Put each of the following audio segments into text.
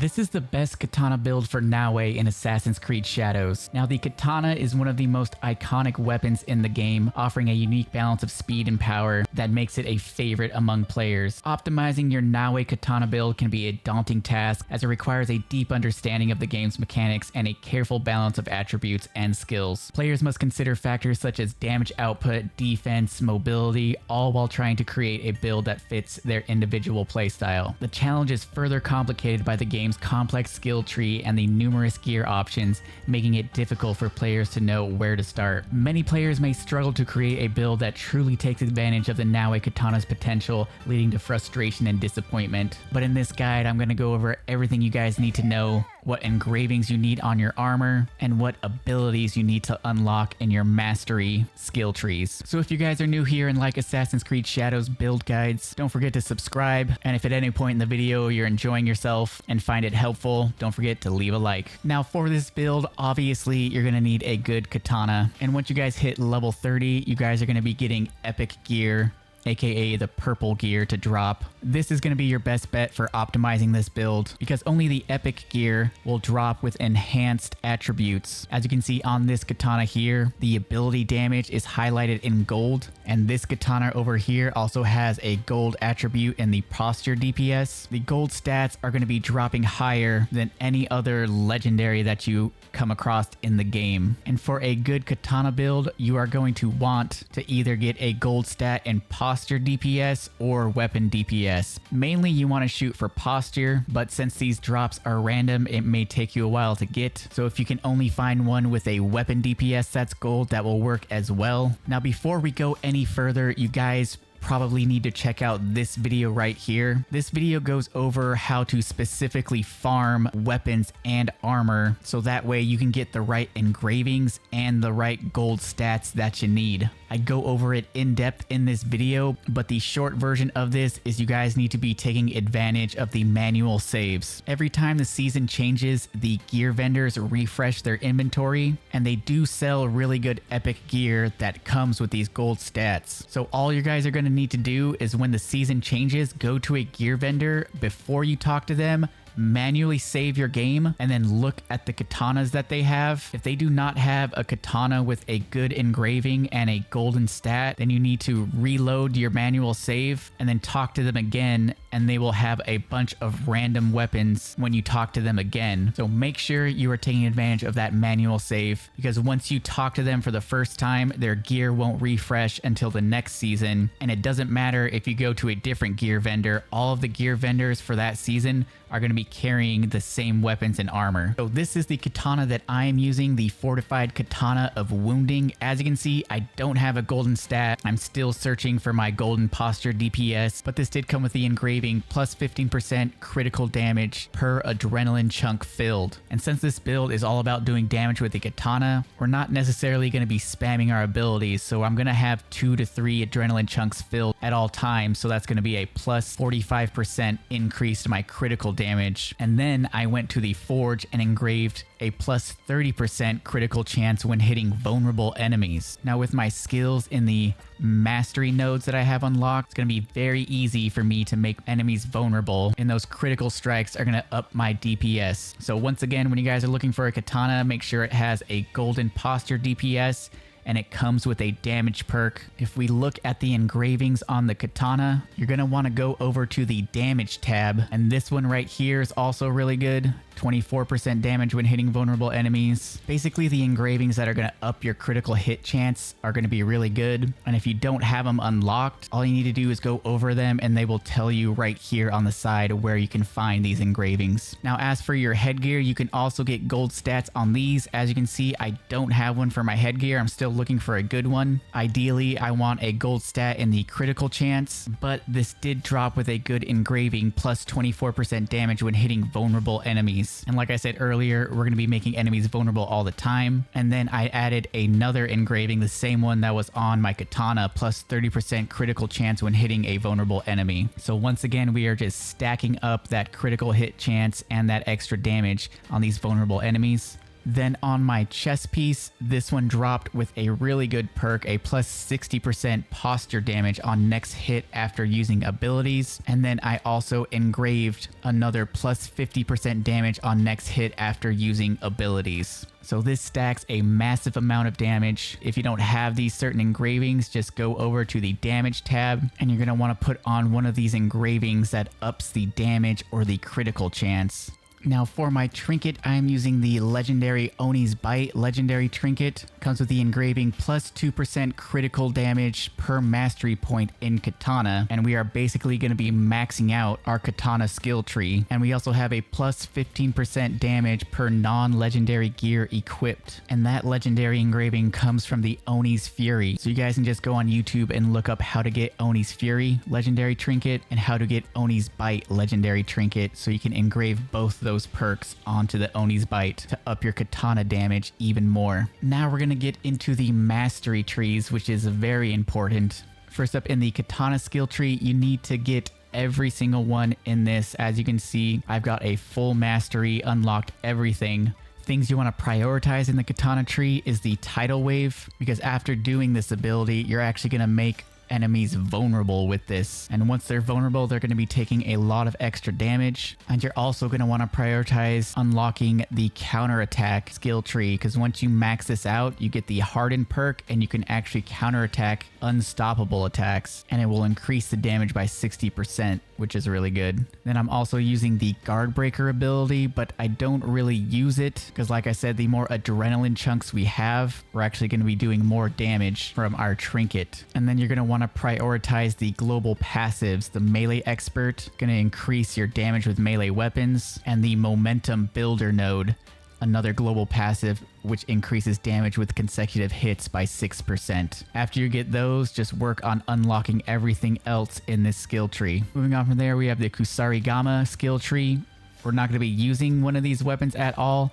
This is the best katana build for NAOE in Assassin's Creed Shadows. Now the katana is one of the most iconic weapons in the game, offering a unique balance of speed and power that makes it a favorite among players. Optimizing your NAOE katana build can be a daunting task as it requires a deep understanding of the game's mechanics and a careful balance of attributes and skills. Players must consider factors such as damage output, defense, mobility, all while trying to create a build that fits their individual playstyle. The challenge is further complicated by the game's complex skill tree and the numerous gear options, making it difficult for players to know where to start. Many players may struggle to create a build that truly takes advantage of the NAOE katana's potential, leading to frustration and disappointment. But in this guide, I'm going to go over everything you guys need to know, what engravings you need on your armor, and what abilities you need to unlock in your mastery skill trees. So if you guys are new here and like Assassin's Creed Shadows build guides, don't forget to subscribe, and if at any point in the video you're enjoying yourself and find it helpful, don't forget to leave a like. Now for this build, obviously you're going to need a good katana, and once you guys hit level 30, you guys are going to be getting epic gear, aka the purple gear, to drop. This is going to be your best bet for optimizing this build because only the epic gear will drop with enhanced attributes. As you can see on this katana here, the ability damage is highlighted in gold, and this katana over here also has a gold attribute in the posture DPS. The gold stats are going to be dropping higher than any other legendary that you come across in the game. And for a good katana build, you are going to want to either get a gold stat in posture DPS or weapon DPS. Mainly you want to shoot for posture, but since these drops are random, it may take you a while to get. So if you can only find one with a weapon DPS that's gold, that will work as well. Now before we go any further, you guys probably need to check out this video right here. This video goes over how to specifically farm weapons and armor so that way you can get the right engravings and the right gold stats that you need. I go over it in depth in this video, but the short version of this is you guys need to be taking advantage of the manual saves. Every time the season changes, the gear vendors refresh their inventory, and they do sell really good epic gear that comes with these gold stats. So all you guys are going to need to do is when the season changes, go to a gear vendor before you talk to them, manually save your game, and then look at the katanas that they have. If they do not have a katana with a good engraving and a golden stat, then you need to reload your manual save and then talk to them again, and they will have a bunch of random weapons when you talk to them again. So make sure you are taking advantage of that manual save, because once you talk to them for the first time, their gear won't refresh until the next season. And it doesn't matter if you go to a different gear vendor, all of the gear vendors for that season are going to be carrying the same weapons and armor. So this is the katana that I am using, the fortified katana of wounding. As you can see, I don't have a golden stat. I'm still searching for my golden posture DPS, but this did come with the engraving plus 15% critical damage per adrenaline chunk filled. And since this build is all about doing damage with the katana, we're not necessarily going to be spamming our abilities, so I'm going to have 2 to 3 adrenaline chunks filled at all times, so that's going to be a plus 45% increase to my critical damage. And then I went to the forge and engraved a plus 30% critical chance when hitting vulnerable enemies. Now with my skills in the mastery nodes that I have unlocked, it's going to be very easy for me to make enemies vulnerable, and those critical strikes are going to up my DPS. So once again, when you guys are looking for a katana, make sure it has a golden posture DPS and it comes with a damage perk. If we look at the engravings on the katana, you're going to want to go over to the damage tab, and this one right here is also really good. 24% damage when hitting vulnerable enemies. Basically, the engravings that are going to up your critical hit chance are going to be really good. And if you don't have them unlocked, all you need to do is go over them and they will tell you right here on the side where you can find these engravings. Now, as for your headgear, you can also get gold stats on these. As you can see, I don't have one for my headgear. I'm still looking for a good one. Ideally, I want a gold stat in the critical chance, but this did drop with a good engraving plus 24% damage when hitting vulnerable enemies. And like I said earlier, we're going to be making enemies vulnerable all the time. And then I added another engraving, the same one that was on my katana, plus 30% critical chance when hitting a vulnerable enemy. So once again, we are just stacking up that critical hit chance and that extra damage on these vulnerable enemies. Then on my chest piece, this one dropped with a really good perk, a plus 60% posture damage on next hit after using abilities. And then I also engraved another plus 50% damage on next hit after using abilities. So this stacks a massive amount of damage. If you don't have these certain engravings, just go over to the damage tab and you're going to want to put on one of these engravings that ups the damage or the critical chance. Now for my trinket, I am using the legendary Oni's Bite legendary trinket. Comes with the engraving plus 2% critical damage per mastery point in Katana. And we are basically going to be maxing out our Katana skill tree. And we also have a plus 15% damage per non-legendary gear equipped. And that legendary engraving comes from the Oni's Fury. So you guys can just go on YouTube and look up how to get Oni's Fury legendary trinket and how to get Oni's Bite legendary trinket, so you can engrave both those perks onto the Oni's Bite to up your Katana damage even more. Now we're going to get into the mastery trees, which is very important. First up in the Katana skill tree, you need to get every single one in this. As you can see, I've got a full mastery, unlocked everything. Things you want to prioritize in the Katana tree is the tidal wave, because after doing this ability, you're actually going to make enemies vulnerable with this, and once they're vulnerable, they're going to be taking a lot of extra damage. And you're also going to want to prioritize unlocking the counterattack skill tree, because once you max this out, you get the hardened perk and you can actually counterattack unstoppable attacks, and it will increase the damage by 60%, which is really good. Then I'm also using the guard breaker ability, but I don't really use it because, like I said, the more adrenaline chunks we have, we're actually going to be doing more damage from our trinket. And then you're going to want to prioritize the global passives. The melee expert, going to increase your damage with melee weapons, and the momentum builder node, another global passive which increases damage with consecutive hits by 6%. After you get those, just work on unlocking everything else in this skill tree. Moving on from there, we have the Kusarigama skill tree. We're not going to be using one of these weapons at all,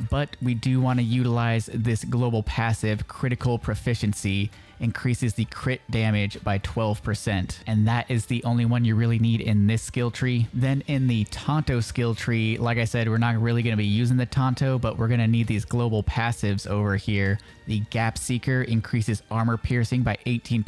but we do want to utilize this global passive. Critical proficiency increases the crit damage by 12%, and that is the only one you really need in this skill tree. Then in the Tonto skill tree, like I said, we're not really going to be using the Tonto, but we're going to need these global passives over here. The Gap Seeker increases armor piercing by 18%,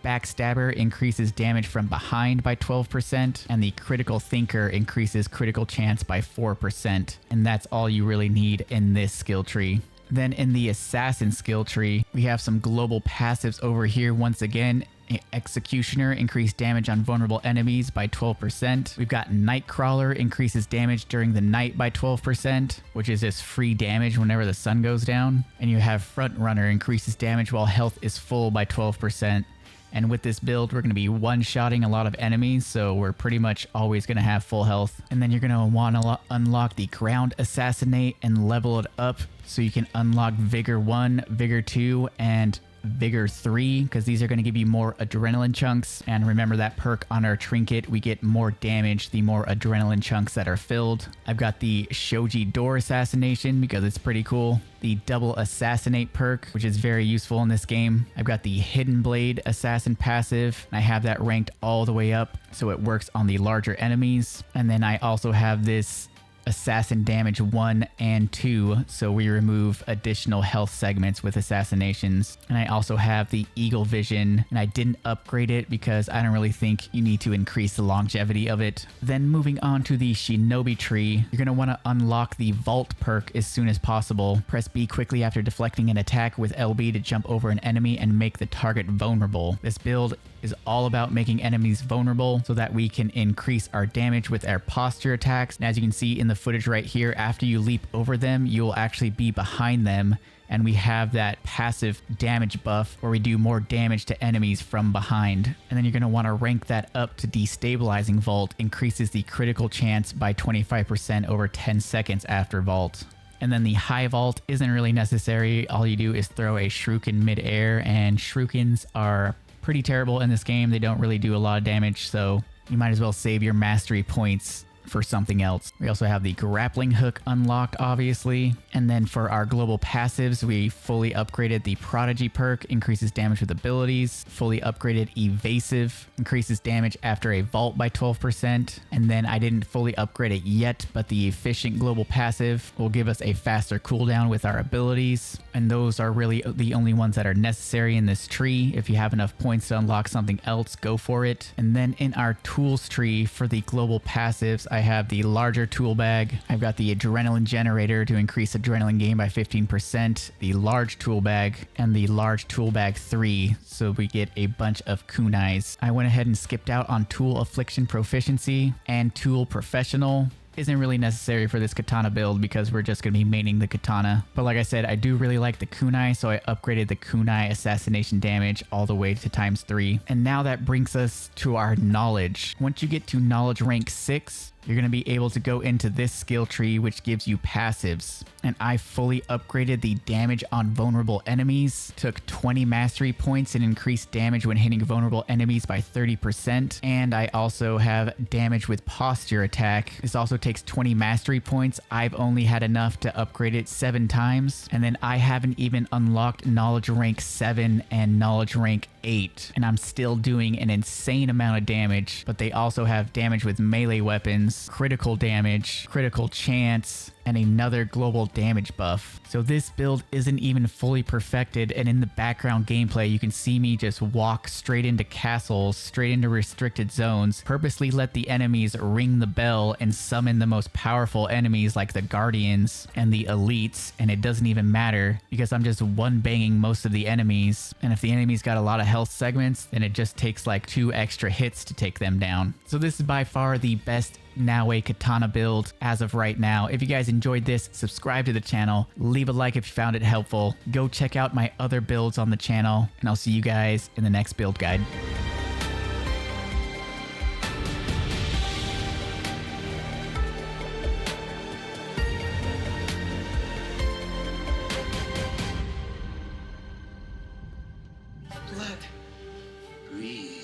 Backstabber increases damage from behind by 12%, and the Critical Thinker increases critical chance by 4%, and that's all you really need in this skill tree. Then in the Assassin skill tree, we have some global passives over here. Once again, Executioner increased damage on vulnerable enemies by 12%. We've got Nightcrawler increases damage during the night by 12%, which is just free damage whenever the sun goes down. And you have Frontrunner increases damage while health is full by 12%. And with this build, we're going to be one-shotting a lot of enemies, so we're pretty much always going to have full health. And then you're going to want to unlock the Ground Assassinate and level it up so you can unlock Vigor 1, Vigor 2, and Vigor 3, because these are going to give you more adrenaline chunks. And remember that perk on our trinket, we get more damage the more adrenaline chunks that are filled. I've got the Shoji Door Assassination because it's pretty cool. The Double Assassinate perk, which is very useful in this game. I've got the Hidden Blade Assassin passive. I have that ranked all the way up, so it works on the larger enemies. And then I also have this Assassin Damage 1 and 2, so we remove additional health segments with assassinations. And I also have the Eagle Vision, and I didn't upgrade it because I don't really think you need to increase the longevity of it. Then moving on to the Shinobi tree, you're going to want to unlock the Vault perk as soon as possible. Press B quickly after deflecting an attack with LB to jump over an enemy and make the target vulnerable. This build is all about making enemies vulnerable so that we can increase our damage with our posture attacks. And as you can see in the footage right here, after you leap over them, you'll actually be behind them, and we have that passive damage buff where we do more damage to enemies from behind. And then you're going to want to rank that up to Destabilizing Vault, increases the critical chance by 25% over 10 seconds after Vault. And then the High Vault isn't really necessary. All you do is throw a shuriken mid-air, and shurikens are pretty terrible in this game. They don't really do a lot of damage, so you might as well save your mastery points for something else. We also have the grappling hook unlocked, obviously. And then for our global passives, we fully upgraded the Prodigy perk, increases damage with abilities. Fully upgraded Evasive, increases damage after a vault by 12%. And then I didn't fully upgrade it yet, but the Efficient global passive will give us a faster cooldown with our abilities. And those are really the only ones that are necessary in this tree. If you have enough points to unlock something else, go for it. And then in our tools tree for the global passives, I have the larger tool bag. I've got the adrenaline generator to increase adrenaline gain by 15%, the large tool bag, and the large tool bag 3, so we get a bunch of kunais. I went ahead and skipped out on tool affliction proficiency and tool professional. Isn't really necessary for this katana build because we're just going to be maining the katana. But like I said, I do really like the kunai, so I upgraded the kunai assassination damage all the way to ×3. And now that brings us to our knowledge. Once you get to knowledge rank 6, you're going to be able to go into this skill tree, which gives you passives. And I fully upgraded the damage on vulnerable enemies, took 20 mastery points and increased damage when hitting vulnerable enemies by 30%. And I also have damage with posture attack. This also takes 20 mastery points. I've only had enough to upgrade it 7 times. And then I haven't even unlocked knowledge rank 7 and knowledge rank 8. And I'm still doing an insane amount of damage, but they also have damage with melee weapons, critical damage, critical chance, and another global damage buff. So this build isn't even fully perfected, and in the background gameplay you can see me just walk straight into castles, straight into restricted zones, purposely let the enemies ring the bell and summon the most powerful enemies like the guardians and the elites, and it doesn't even matter because I'm just one banging most of the enemies, and if the enemies got a lot of health segments, then it just takes like 2 extra hits to take them down. So this is by far the best NAOE Katana build as of right now. If you guys enjoyed this, subscribe to the channel, leave a like if you found it helpful, go check out my other builds on the channel, and I'll see you guys in the next build guide.